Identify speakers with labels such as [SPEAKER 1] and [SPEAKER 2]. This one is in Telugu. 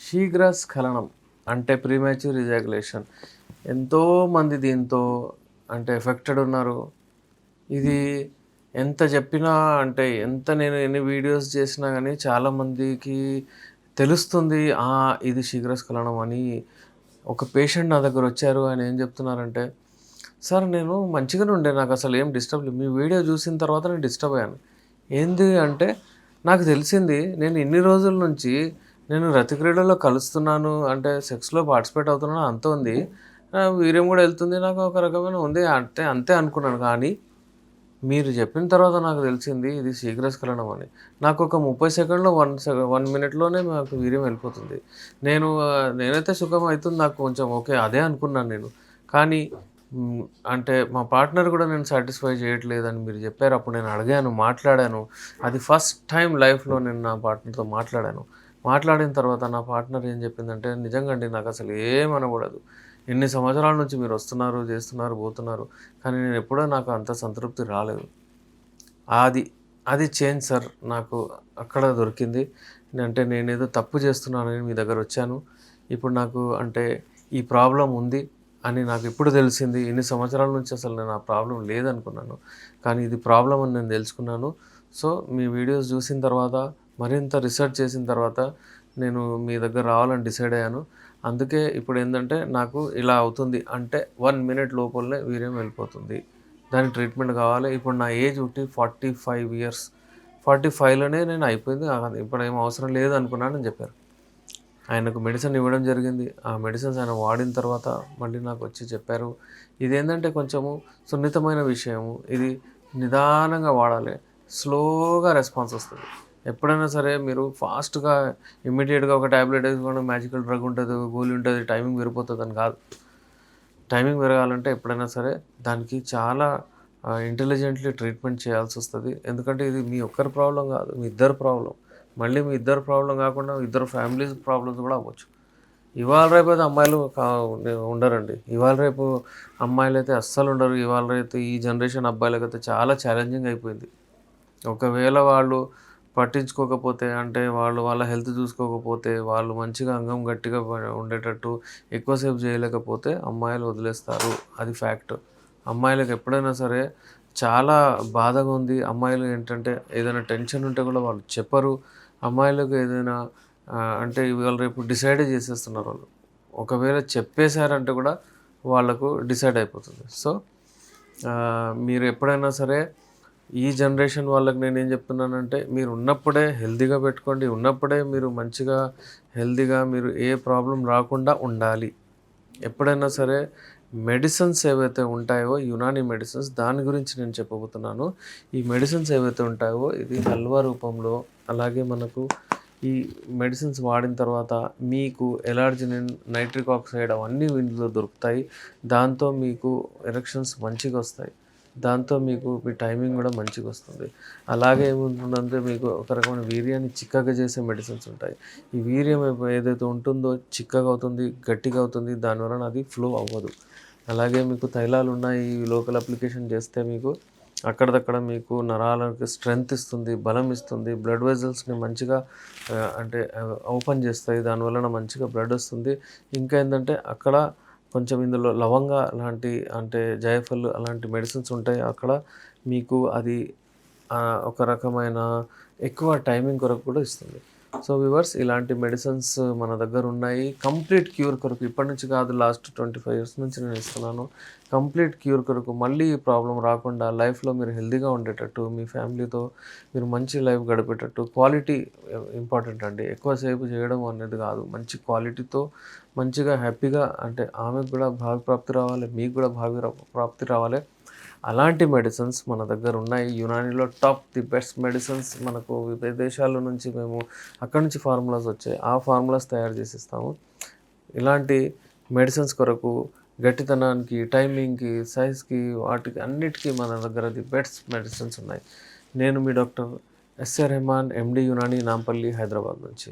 [SPEAKER 1] శీఘ్రస్ఖలనం అంటే ప్రీమాచ్యూర్ ఇజాక్యులేషన్. ఎంతోమంది దీంతో అంటే ఎఫెక్టెడ్ ఉన్నారు. ఇది ఎంత చెప్పినా అంటే నేను ఎన్ని వీడియోస్ చేసినా గానీ చాలామందికి తెలుస్తుంది. ఇది శీఘ్రస్ఖలనం అని. ఒక పేషెంట్ నా దగ్గరొచ్చారు. ఆయన ఏం చెప్తున్నారంటే, "సార్ నేను మంచిగానే ఉండే. నాకసలు ఏం డిస్టర్బ్ లేదు. మీ వీడియో చూసిన తర్వాత నేను డిస్టర్బ్ అయ్యాను." ఏంది అంటే, నాకు తెలిసింది నేను ఇన్ని రోజుల నుంచి నేను రతిక్రీడలో కలుస్తున్నాను. అంటే సెక్స్‌లో పార్టిసిపేట్ అవుతున్నాను అంతా ఉంది. వీర్యం గూడా ఎళ్తుంది. నాకు ఒక రకమైన ఉంది. అంతే అనుకున్నాను. కానీ మీరు చెప్పిన తర్వాత నాకు తెలిసింది ఇది శీఘ్రస్ఖలనం అని. నాకొక 30 సెకండ్‌లో 1 మినిట్‌లోనే నాకు వీర్యం వెళ్ళిపోతుంది. నేనైతే సుఖం అయితుంది నాకు కొంచెం ఓకే. అదే అనుకున్నాను నేను. కానీ అంటే మా పార్ట్నర్ కూడా నేను సాటిస్ఫై చేయట్లేదని మీరు చెప్పారు. అప్పుడు నేను అడిగాను, మాట్లాడాను. అది ఫస్ట్ టైమ్ లైఫ్‌లో నేను నా పార్ట్నర్‌తో మాట్లాడాను. మాట్లాడిన తర్వాత నా పార్ట్నర్ ఏం చెప్పిందంటే, "నిజంగా అండి నాకసలు ఏమనకూడదు. ఇన్ని సంవత్సరాల నుంచి మీరు వస్తున్నారు, చేస్తున్నారు, పోతున్నారు. కానీ నేనెప్పుడూ నాకు అంత సంతృప్తి రాలేదు. అది, అది చేంజ్ సార్ నాకు అక్కడ దొరికింది. అంటే నేనేదో తప్పు చేస్తున్నానని మీ దగ్గరొచ్చాను. ఇప్పుడు నాకు అంటే ఈ ప్రాబ్లమ్ ఉంది అని నాకిప్పుడు తెలిసింది. ఇన్ని సంవత్సరాల నుంచి అసలు నేను ఆ ప్రాబ్లమ్ లేదనుకున్నాను. కానీ ఇది ప్రాబ్లమ్ అని నేను తెలుసుకున్నాను. సో, మీ వీడియోస్ చూసిన తర్వాత, మరింత రిసర్చ్ చేసిన తర్వాత నేను మీ దగ్గర రావాలని డిసైడ్ అయ్యాను. అందుకే ఇప్పుడేందంటే నాకు ఇలా అవుతుంది. అంటే 1 మినిట్ లోపలనే వీర్యం వెళ్ళిపోతుంది. దానికి ట్రీట్మెంట్ కావాలి. ఇప్పుడు నా ఏజ్ ఉట్టి 45 ఇయర్స్. 45లోనే నేను అయిపోయింది. ఇప్పుడేం అవసరం లేదనుకున్నానని చెప్పారు. ఆయనకు మెడిసిన్ ఇవ్వడం జరిగింది. ఆ మెడిసిన్స్ ఆయన వాడిన తర్వాత మళ్ళీ నాకొచ్చి చెప్పారు. ఇదేందంటే కొంచెము సున్నితమైన విషయము. ఇది నిదానంగా వాడాలి. స్లోగా రెస్పాన్స్ వస్తది. ఎప్పుడైనా సరే మీరు ఫాస్ట్‌గా ఇమ్మీడియేట్‌గా ఒక టాబ్లెట్ ఏసుకోవడం మ్యాజికల్ డ్రగ్ ఉంటది, గోళీ ఉంటది, టైమింగ్ పెరిగిపోతదని కాదు. టైమింగ్ పెరగాలంటే ఎప్పుడైనా సరే దానికి చాలా ఇంటెలిజెంట్‌లీ ట్రీట్మెంట్ చేయాల్సొస్తది. ఎందుకంటే ఇది మీ ఒక్కరి ప్రాబ్లమ్ కాదు. మీ ఇద్దరి ప్రాబ్లమ్. మళ్ళీ మీ ఇద్దరి ప్రాబ్లమ్ కాకుండా ఇద్దరు ఫ్యామిలీస్ ప్రాబ్లమ్స్ కూడా అవ్వచ్చు. ఇవాళ రేపయితే అమ్మాయిలు ఉండరండి. ఇవాళ రేపు అమ్మాయిలైతే అస్సలుండరు. ఇవాళ రేపు ఈ జనరేషన్ అబ్బాయిలకైతే చాలా ఛాలెంజింగ్ అయిపోయింది. ఒకవేళ వాళ్ళు పట్టించుకోకపోతే అంటే వాళ్ళ హెల్త్ చూసుకోకపోతే, వాళ్ళు మంచిగా అంగం గట్టిగా ఉండేటట్టు ఎక్కువసేపు చేయలేకపోతే అమ్మాయిలు వదిలేస్తారు. అది ఫ్యాక్ట్. అమ్మాయిలకి ఎప్పుడైనా సరే చాలా బాధగా ఉంది. అమ్మాయిలు ఏంటంటే ఏదైనా టెన్షన్ ఉంటే కూడా వాళ్ళు చెప్పరు. అమ్మాయిలకు ఏదైనా అంటే ఇవాళ రేపు డిసైడే చేసేస్తున్నారు వాళ్ళు. ఒకవేళ చెప్పేసారంటే కూడా వాళ్ళకు డిసైడ్ అయిపోతుంది. సో, మీరు ఎప్పుడైనా సరే ఈ జనరేషన్ వాళ్ళకి నేనేం చెప్తున్నానంటే, మీరు ఉన్నప్పుడే హెల్తీగా పెట్టుకోండి. ఉన్నప్పుడే మీరు మంచిగా హెల్తీగా మీరు ఏ ప్రాబ్లమ్ రాకుండా ఉండాలి. ఎప్పుడైనా సరే మెడిసిన్స్ ఏవైతే ఉంటాయో యునానీ మెడిసిన్స్ దాని గురించి నేను చెప్పబోతున్నాను. ఈ మెడిసిన్స్ ఏవైతే ఉంటాయో ఇది హల్వా రూపంలో అలాగే మనకు ఈ మెడిసిన్స్ వాడిన తర్వాత మీకు ఎలార్జినిన్, నైట్రిక్ ఆక్సైడ్ అవన్నీ ఇందులో దొరుకుతాయి. దాంతో మీకు ఎరెక్షన్స్ మంచిగొస్తాయి. దాంతో మీకు మీ టైమింగ్ గూడా మంచిగొస్తుంది. అలాగే ఏముంటుందంటే మీకు ఒక రకమైన వీర్యాన్ని చిక్కగా చేసే మెడిసిన్స్ ఉంటాయి. ఈ వీర్యం ఏదైతే ఉంటుందో చిక్కగా అవుతుంది, గట్టిగా అవుతుంది. దానివలన అది ఫ్లో అవ్వదు. అలాగే మీకు తైలాలున్నాయి. లోకల్ అప్లికేషన్ చేస్తే మీకు అక్కడిదక్కడ మీకు నరాలకు స్ట్రెంత్ ఇస్తుంది, బలం ఇస్తుంది. బ్లడ్ వెసల్స్‌ని మంచిగా ఓపెన్ చేస్తాయి. దానివలన మంచిగా బ్లడ్ వస్తుంది. ఇంకా ఏందంటే అక్కడ కొంచెం ఇందులో లవంగ లాంటి అంటే జాయఫల్ అలాంటి మెడిసిన్స్ ఉంటాయి. అక్కడ మీకు అది ఒక రకమైన ఎక్కువ టైమింగ్ కొరకు కూడా ఇస్తుంది. సో వ్యూవర్స్ ఇలాంటి మెడిసిన్స్ మన దగ్గర ఉన్నాయి. కంప్లీట్ క్యూర్ కొరకు ఇప్పటి నుంచి కాదు లాస్ట్ 25 ఇయర్స్ నుంచి నేను ఇస్తున్నాను. కంప్లీట్ క్యూర్ కొరకు మళ్ళీ ఈ ప్రాబ్లమ్ రాకుండా లైఫ్‌లో మీరు హెల్తీగా ఉండేటట్టు, మీ ఫ్యామిలీతో మీరు మంచి లైఫ్ గడిపేటట్టు క్వాలిటీ ఇంపార్టెంట్ అండి. ఎక్కువసేపు చేయడం అనేది కాదు. మంచి క్వాలిటీతో మంచిగా హ్యాపీగా అంటే ఆమెకు కూడా భావి ప్రాప్తి రావాలి. మీకు కూడా ప్రాప్తి రావాలి. అలాంటి మెడిసిన్స్ మన దగ్గర ఉన్నాయి. యునానీలో ది బెస్ట్ మెడిసిన్స్ మనకు విదేశాల నుంచి మేము అక్కడి నుంచి ఫార్ములాస్ వచ్చాయి. ఆ ఫార్ములాస్ తయారు చేసి ఇస్తాము. ఇలాంటి మెడిసిన్స్ కొరకు గట్టితనానికి, టైమింగ్‌కి, సైజ్‌కి వాటికి అన్నిటికీ మన దగ్గర ది బెస్ట్ మెడిసిన్స్ ఉన్నాయి. నేను మీ డాక్టర్ ఎస్ఏ రెహమాన్ ఎండి యునానీ నాంపల్లి హైదరాబాద్ నుంచి.